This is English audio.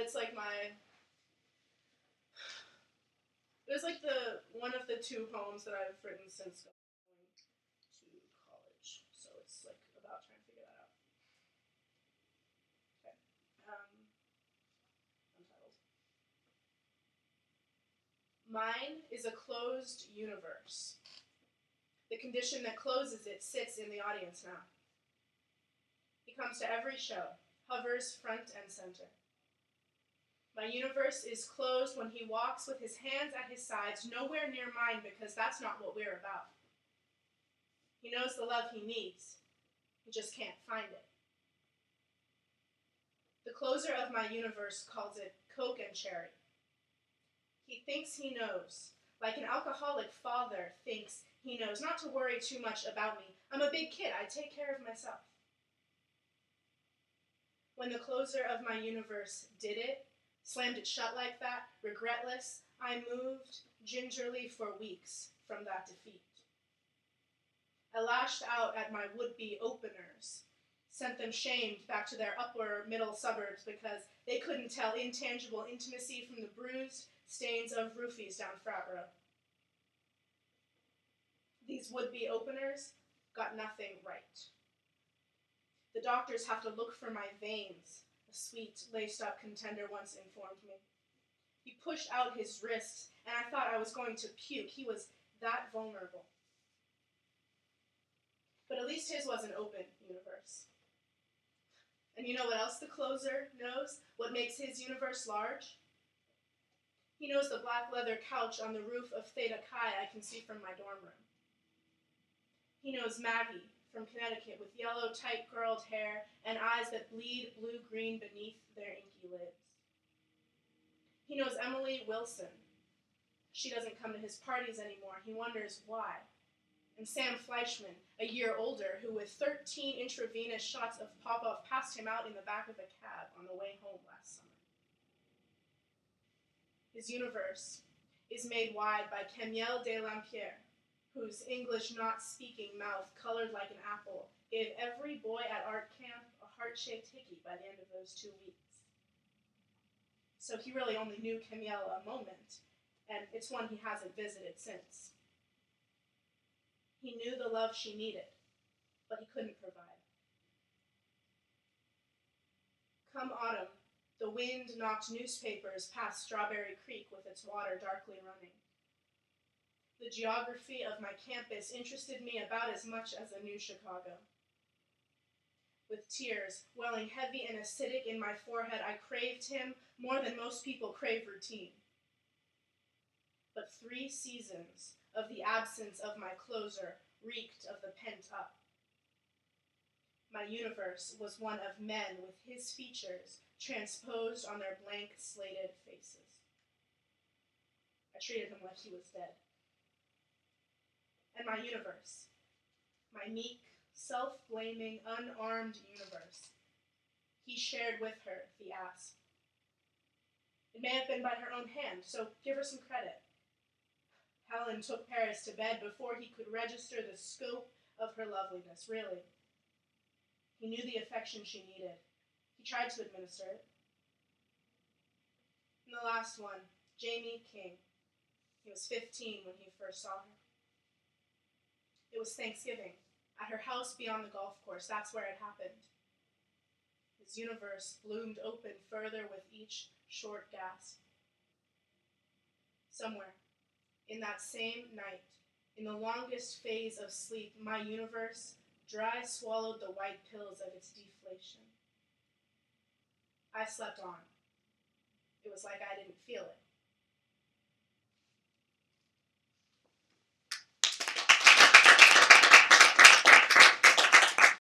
it's like it was like the one of the two poems that I've written since going to college. So it's like about trying to figure that out. Okay. Untitled. Mine is a closed universe. The condition that closes it sits in the audience now. He comes to every show, hovers front and center. My universe is closed when he walks with his hands at his sides, nowhere near mine because that's not what we're about. He knows the love he needs. He just can't find it. The closer of my universe calls it Coke and Cherry. He thinks he knows, like an alcoholic father thinks he knows, not to worry too much about me. I'm a big kid. I take care of myself. When the closer of my universe did it, slammed it shut like that, regretless, I moved gingerly for weeks from that defeat. I lashed out at my would-be openers, sent them shamed back to their upper middle suburbs because they couldn't tell intangible intimacy from the bruised stains of roofies down Frat Row. These would-be openers got nothing right. The doctors have to look for my veins, a sweet, laced-up contender once informed me. He pushed out his wrists, and I thought I was going to puke. He was that vulnerable. But at least his was an open universe. And you know what else the closer knows? What makes his universe large? He knows the black leather couch on the roof of Theta Chi I can see from my dorm room. He knows Maggie from Connecticut with yellow, tight, curled hair and eyes that bleed blue-green beneath their inky lids. He knows Emily Wilson. She doesn't come to his parties anymore. He wonders why. And Sam Fleischman, a year older, who with 13 intravenous shots of pop-off passed him out in the back of a cab on the way home last summer. His universe is made wide by Camille Delampierre, whose English not-speaking mouth, colored like an apple, gave every boy at art camp a heart-shaped hickey by the end of those 2 weeks. So he really only knew Camille a moment, and it's one he hasn't visited since. He knew the love she needed, but he couldn't provide. Come autumn, the wind knocked newspapers past Strawberry Creek with its water darkly running. The geography of my campus interested me about as much as a new Chicago. With tears welling heavy and acidic in my forehead, I craved him more than most people crave routine. But 3 seasons of the absence of my closer reeked of the pent-up. My universe was one of men with his features transposed on their blank, slated faces. I treated him like he was dead. And my universe, my meek, self-blaming, unarmed universe, he shared with her the asp. It may have been by her own hand, so give her some credit. Helen took Paris to bed before he could register the scope of her loveliness, really. He knew the affection she needed. He tried to administer it. And the last one, Jamie King. He was 15 when he first saw her. It was Thanksgiving, at her house beyond the golf course. That's where it happened. His universe bloomed open further with each short gasp. Somewhere, in that same night, in the longest phase of sleep, my universe dry swallowed the white pills of its deflation. I slept on. It was like I didn't feel it.